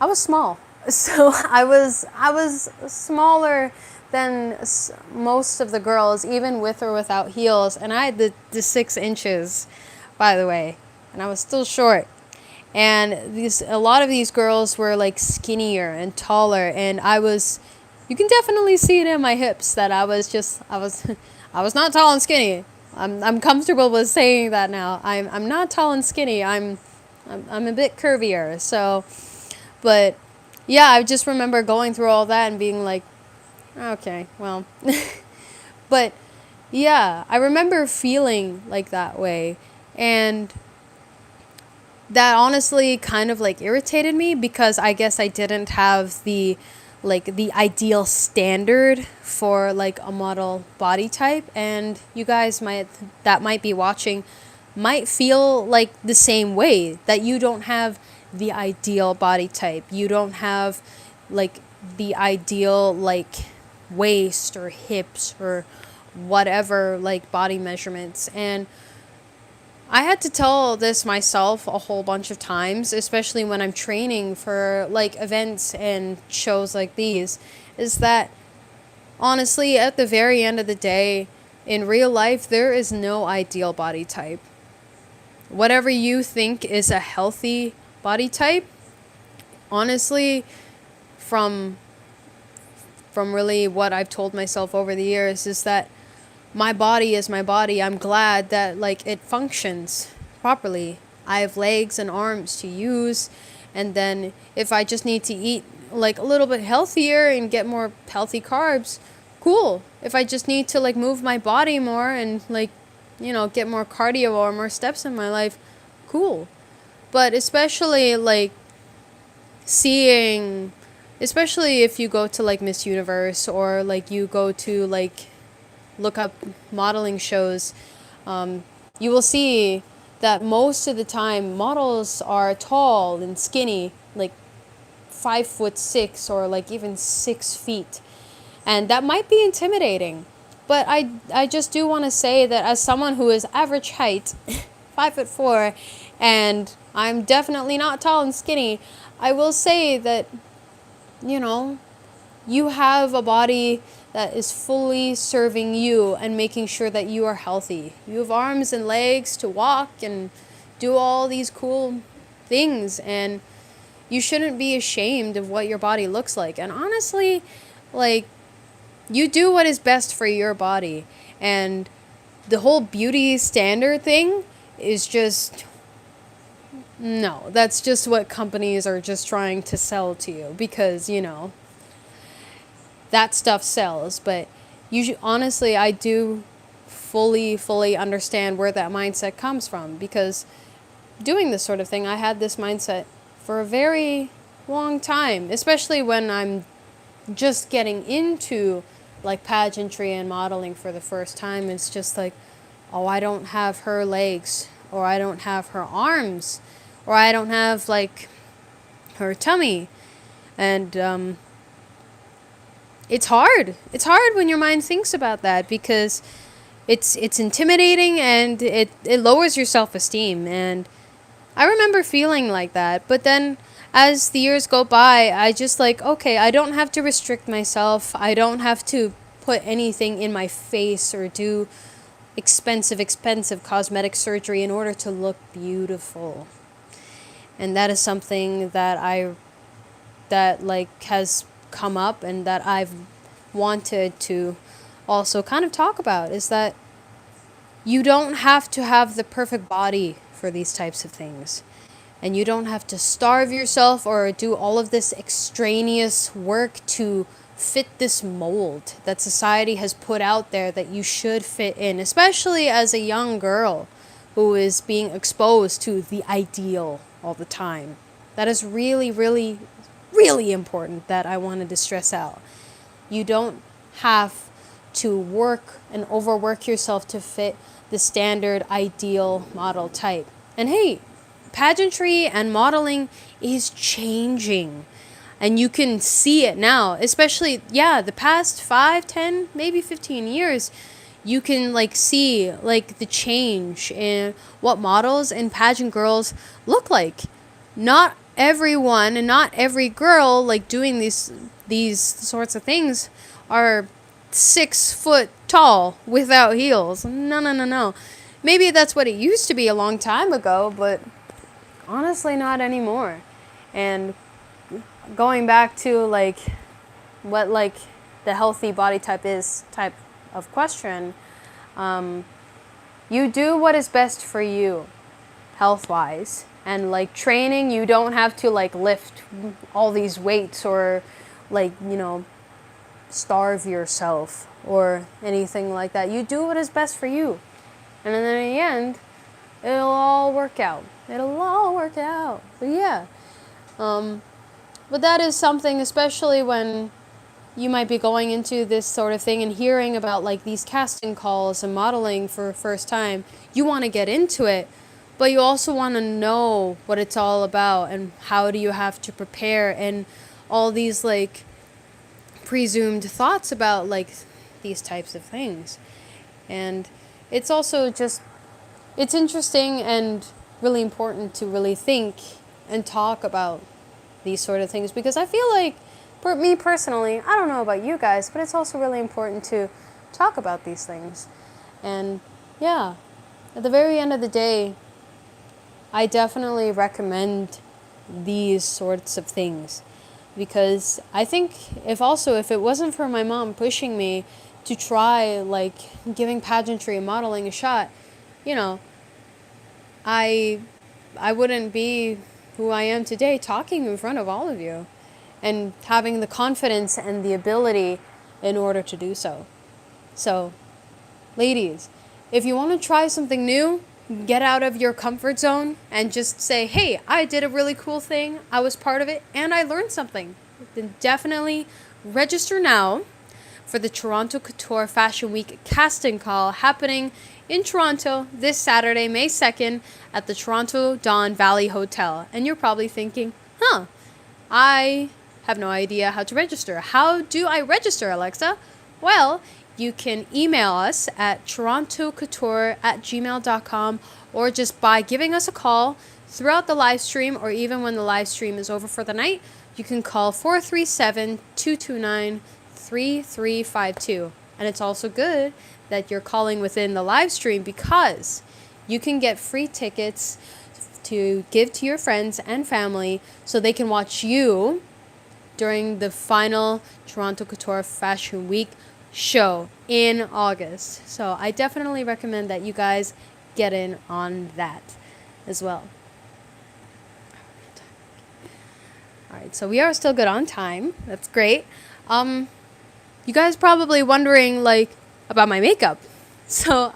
S1: I was small. So I was smaller than most of the girls, even with or without heels. And I had the 6 inches, by the way. And I was still short. And a lot of these girls were like skinnier and taller. And you can definitely see it in my hips that I was I was not tall and skinny. I'm comfortable with saying that now. I'm not tall and skinny. I'm a bit curvier. So, but yeah, I just remember going through all that and being like, okay, well, but yeah, I remember feeling like that way, and that honestly kind of like irritated me because I guess I didn't have the ideal standard for like a model body type, and you guys that might be watching might feel like the same way, that you don't have the ideal body type. You don't have like the ideal like waist or hips or whatever like body measurements. And I had to tell this myself a whole bunch of times, especially when I'm training for like events and shows like these, is that honestly at the very end of the day, in real life, there is no ideal body type. Whatever you think is a healthy body type, honestly, from really what I've told myself over the years, is that my body is my body. I'm glad that like it functions properly. I have legs and arms to use, and then if I just need to eat like a little bit healthier and get more healthy carbs, cool. If I just need to like move my body more and like get more cardio or more steps in my life, cool. But especially like especially if you go to like Miss Universe, or like you go to like look up modeling shows, you will see that most of the time models are tall and skinny, like 5'6" or like even 6 feet. And that might be intimidating. But I just do want to say that as someone who is average height, 5'4", and I'm definitely not tall and skinny, I will say that, you have a body that is fully serving you and making sure that you are healthy. You have arms and legs to walk and do all these cool things, and you shouldn't be ashamed of what your body looks like. And honestly, like, you do what is best for your body. And the whole beauty standard thing is just, no, that's just what companies are just trying to sell to you because, that stuff sells. But honestly, I do fully understand where that mindset comes from, because doing this sort of thing, I had this mindset for a very long time, especially when I'm just getting into like pageantry and modeling for the first time. It's just like, oh, I don't have her legs, or I don't have her arms, or I don't have like her tummy. And it's hard. It's hard when your mind thinks about that, because it's intimidating, and it lowers your self-esteem. And I remember feeling like that, but then as the years go by, I just like, okay, I don't have to restrict myself. I don't have to put anything in my face or do expensive cosmetic surgery in order to look beautiful. And that is something that has come up, and that I've wanted to also kind of talk about is that you don't have to have the perfect body for these types of things. And you don't have to starve yourself or do all of this extraneous work to fit this mold that society has put out there that you should fit in, especially as a young girl who is being exposed to the ideal all the time. That is really, really, really important that I wanted to stress out. You don't have to work and overwork yourself to fit the standard ideal model type. And hey, pageantry and modeling is changing. And you can see it now, especially, the past 5, 10, maybe 15 years, you can see the change in what models and pageant girls look like. Not everyone and not every girl doing these sorts of things are 6 foot tall without heels. No. Maybe that's what it used to be a long time ago, but honestly not anymore. And going back to what the healthy body type of question, you do what is best for you health wise. And training, you don't have to lift all these weights or starve yourself or anything like that. You do what is best for you. And then in the end, it'll all work out. But yeah. But that is something, especially when you might be going into this sort of thing and hearing about these casting calls and modeling for the first time. You want to get into it, but you also want to know what it's all about and how do you have to prepare and all these presumed thoughts about these types of things. And it's also just, it's interesting and really important to really think and talk about these sort of things, because I feel for me personally, I don't know about you guys, but it's also really important to talk about these things. And yeah, at the very end of the day, I definitely recommend these sorts of things, because I think if it wasn't for my mom pushing me to try giving pageantry and modeling a shot, I wouldn't be who I am today talking in front of all of you and having the confidence and the ability in order to do so. So, ladies, if you want to try something new, get out of your comfort zone and just say, hey, I did a really cool thing, I was part of it, and I learned something. Then definitely register now for the Toronto Couture Fashion Week casting call happening in Toronto this Saturday, May 2nd at the Toronto Don Valley Hotel. And you're probably thinking, I have no idea how to register. How do I register, Alexa? Well, you can email us at torontocouture@gmail.com, or just by giving us a call throughout the live stream, or even when the live stream is over for the night, you can call 437-229-3352. And it's also good that you're calling within the live stream, because you can get free tickets to give to your friends and family so they can watch you during the final Toronto Couture Fashion Week show in August. So I definitely recommend that you guys get in on that as well. Alright, so we are still good on time. That's great. You guys probably wondering about my makeup. So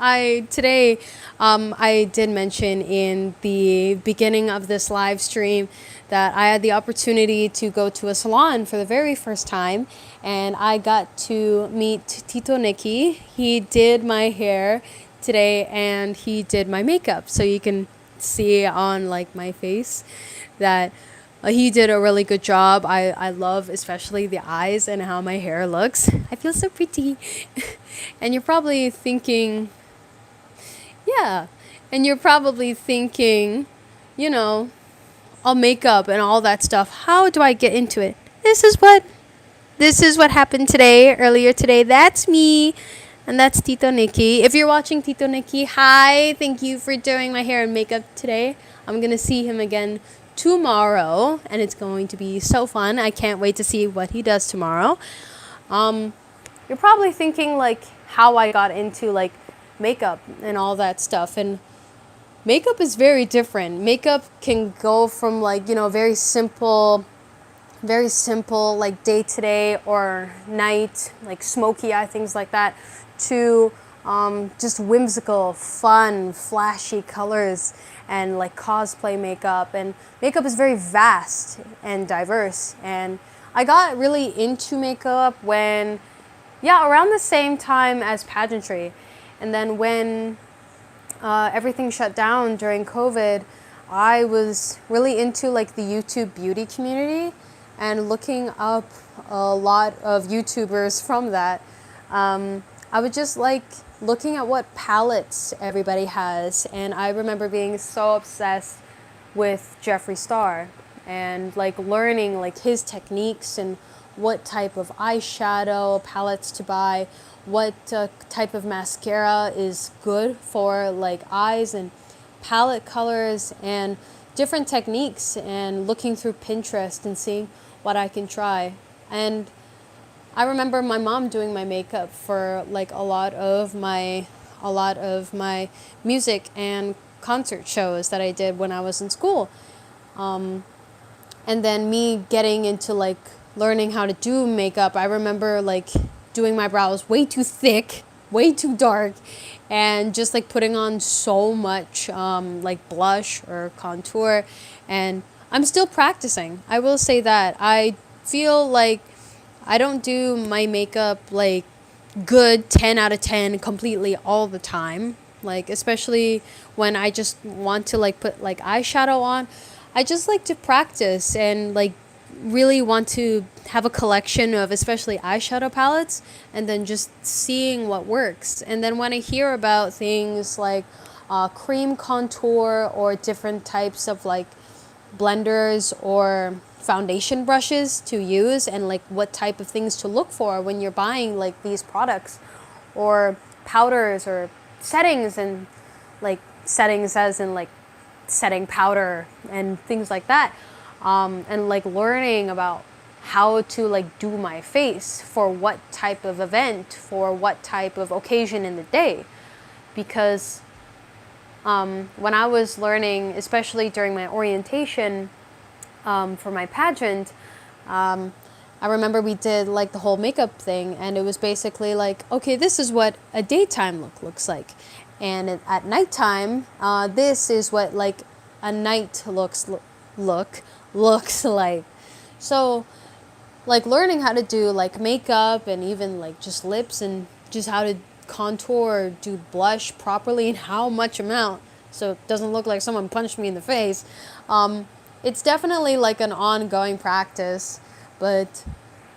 S1: today I did mention in the beginning of this live stream that I had the opportunity to go to a salon for the very first time, and I got to meet Tito Nikki. He did my hair today and he did my makeup, so you can see on my face that he did a really good job. I love especially the eyes and how my hair looks. I feel so pretty. And you're probably thinking, all makeup and all that stuff. How do I get into it? This is what happened earlier today. That's me. And that's Tito Nikki. If you're watching Tito Nikki, hi. Thank you for doing my hair and makeup today. I'm going to see him again tomorrow, and it's going to be so fun. I can't wait to see what he does tomorrow. You're probably thinking how I got into like makeup and all that stuff. And makeup is very different. Makeup can go from like, very simple like day to day or night, like smoky eye, things like that, to just whimsical, fun, flashy colors and like cosplay makeup. And makeup is very vast and diverse. And I got really into makeup when, around the same time as pageantry. And then when everything shut down during COVID, I was really into like the YouTube beauty community and looking up a lot of YouTubers from that. I would just like looking at what palettes everybody has, and I remember being so obsessed with Jeffree Star and like learning like his techniques and what type of eyeshadow palettes to buy, what type of mascara is good for like eyes and palette colors and different techniques, and looking through Pinterest and seeing what I can try. And I remember my mom doing my makeup for like a lot of my music and concert shows that I did when I was in school. And then me getting into like learning how to do makeup. I remember like doing my brows way too thick, way too dark, and just like putting on so much like blush or contour. And I'm still practicing. I will say that. I feel like I don't do my makeup like good 10 out of 10 completely all the time. Like especially when I just want to like put like eyeshadow on. I just like to practice and like really want to have a collection of especially eyeshadow palettes and then just seeing what works. And then when I hear about things like cream contour or different types of like blenders or foundation brushes to use, and like what type of things to look for when you're buying like these products, or powders or settings, and like settings as in like setting powder and things like that, and like learning about how to like do my face for what type of event, for what type of occasion in the day. Because when I was learning, especially during my orientation for my pageant, I remember we did like the whole makeup thing, and it was basically like, okay, this is what a daytime look looks like, and at nighttime, this is what like a night looks like. So like learning how to do like makeup and even like just lips, and just how to contour, do blush properly and how much amount so it doesn't look like someone punched me in the face. It's definitely like an ongoing practice, but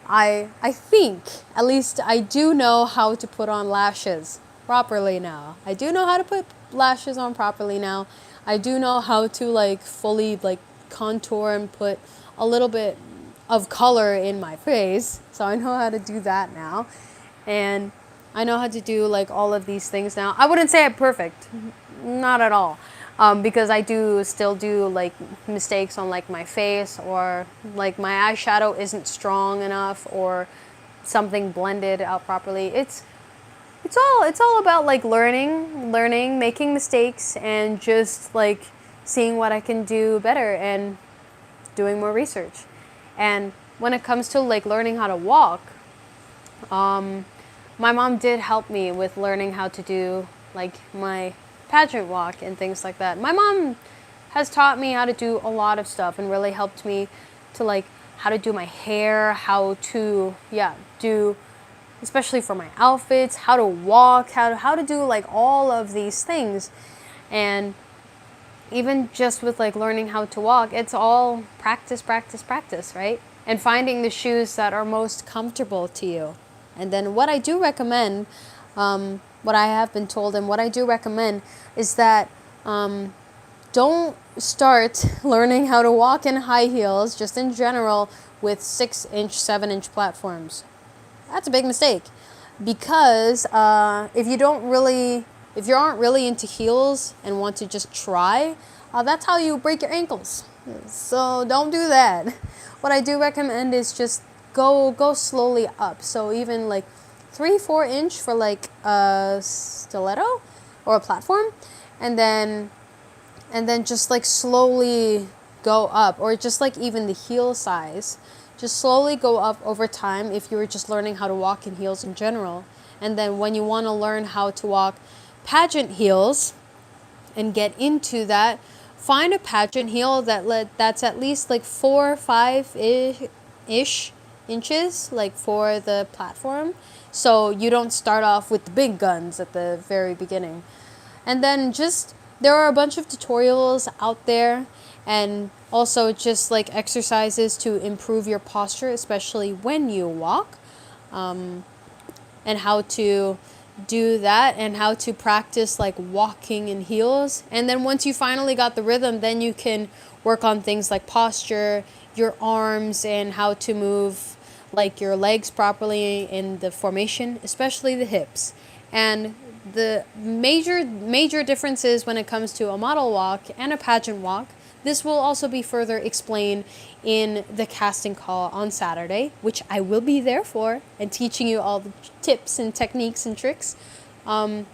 S1: I think at least I do know how to put on lashes properly now. I do know how to put lashes on properly now. I do know how to like fully like contour and put a little bit of color in my face. So I know how to do that now. And I know how to do like all of these things now. I wouldn't say I'm perfect. Not at all. Because I do still do like mistakes on like my face, or like my eyeshadow isn't strong enough, or something blended out properly. It's all about like learning, making mistakes, and just like seeing what I can do better and doing more research. And when it comes to like learning how to walk, my mom did help me with learning how to do like my pageant walk and things like that. My mom has taught me how to do a lot of stuff and really helped me to like how to do my hair, how to do, especially for my outfits, how to walk, how to do like all of these things. And even just with like learning how to walk, it's all practice, right? And finding the shoes that are most comfortable to you. And then what I do recommend, what I have been told and what I do recommend is that don't start learning how to walk in high heels, just in general, with 6-inch, 7-inch platforms. That's a big mistake, because if you aren't really into heels and want to just try, that's how you break your ankles. So don't do that. What I do recommend is just go slowly up. So even like 3-4 inch for like a stiletto or a platform, and then just like slowly go up, or just like even the heel size, just slowly go up over time if you were just learning how to walk in heels in general. And then when you want to learn how to walk pageant heels and get into that, find a pageant heel that's at least like 4 or 5 ish inches, like for the platform, so you don't start off with the big guns at the very beginning. And then just, there are a bunch of tutorials out there, and also just like exercises to improve your posture, especially when you walk, and how to do that, and how to practice like walking in heels. And then once you finally got the rhythm, then you can work on things like posture, your arms, and how to move like your legs properly in the formation, especially the hips. And the major differences when it comes to a model walk and a pageant walk, this will also be further explained in the casting call on Saturday, which I will be there for, and teaching you all the tips and techniques and tricks. There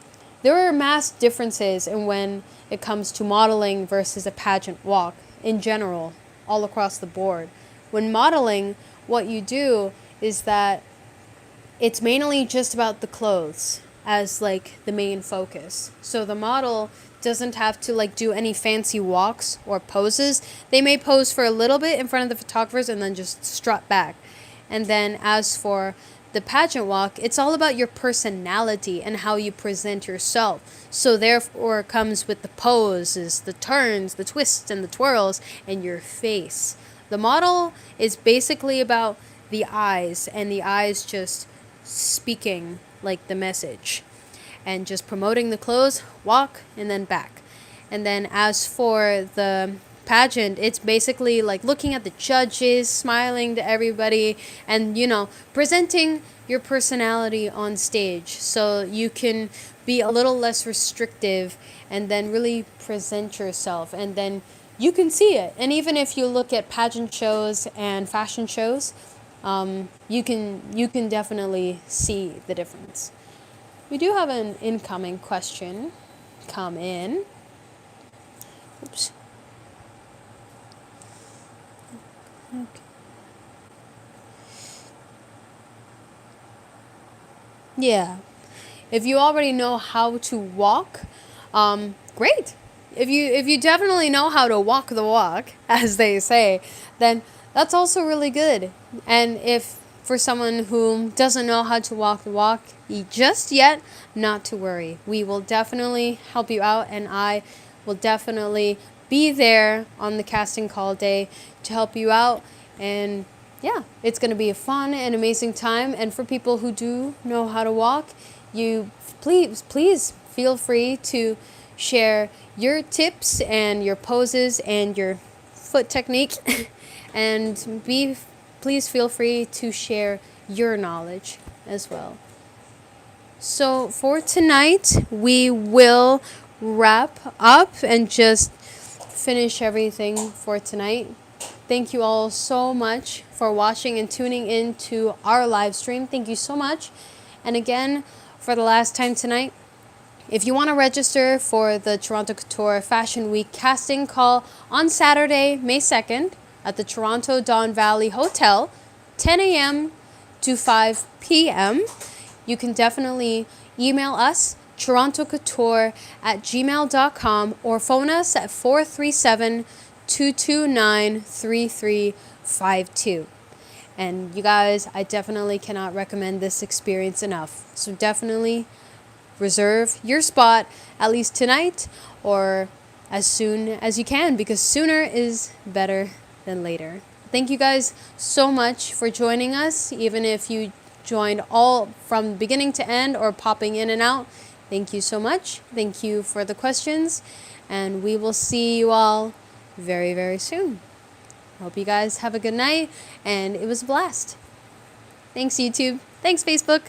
S1: are mass differences in when it comes to modeling versus a pageant walk in general, all across the board. When modeling, what you do is that it's mainly just about the clothes as like the main focus. So the model doesn't have to like do any fancy walks or poses. They may pose for a little bit in front of the photographers and then just strut back. And then as for the pageant walk, it's all about your personality and how you present yourself. So therefore it comes with the poses, the turns, the twists and the twirls, and your face. The model is basically about the eyes, and the eyes just speaking like the message, and just promoting the clothes, walk, and then back. And then as for the pageant, it's basically like looking at the judges, smiling to everybody, and presenting your personality on stage, so you can be a little less restrictive and then really present yourself, and then you can see it. And even if you look at pageant shows and fashion shows, you can definitely see the difference. We do have an incoming question come in. Oops. Okay. Yeah. If you already know how to walk, great. If you definitely know how to walk the walk, as they say, then that's also really good. And if for someone who doesn't know how to walk the walk just yet, not to worry. We will definitely help you out, and I will definitely be there on the casting call day to help you out. And yeah, it's going to be a fun and amazing time. And for people who do know how to walk, you please feel free to share your tips and your poses and your foot technique and please feel free to share your knowledge as well. So for tonight, we will wrap up and just finish everything for tonight. Thank you all so much for watching and tuning in to our live stream. Thank you so much. And again, for the last time tonight, if you want to register for the Toronto Couture Fashion Week casting call on Saturday, May 2nd at the Toronto Don Valley Hotel, 10 a.m. to 5 p.m., you can definitely email us, torontocouture@gmail.com, or phone us at 437-229-3352. And you guys, I definitely cannot recommend this experience enough. So definitely reserve your spot at least tonight or as soon as you can, because sooner is better than later. Thank you guys so much for joining us, even if you joined all from beginning to end or popping in and out. Thank you so much. Thank you for the questions, and we will see you all very, very soon. Hope you guys have a good night, and it was a blast. Thanks, YouTube. Thanks, Facebook.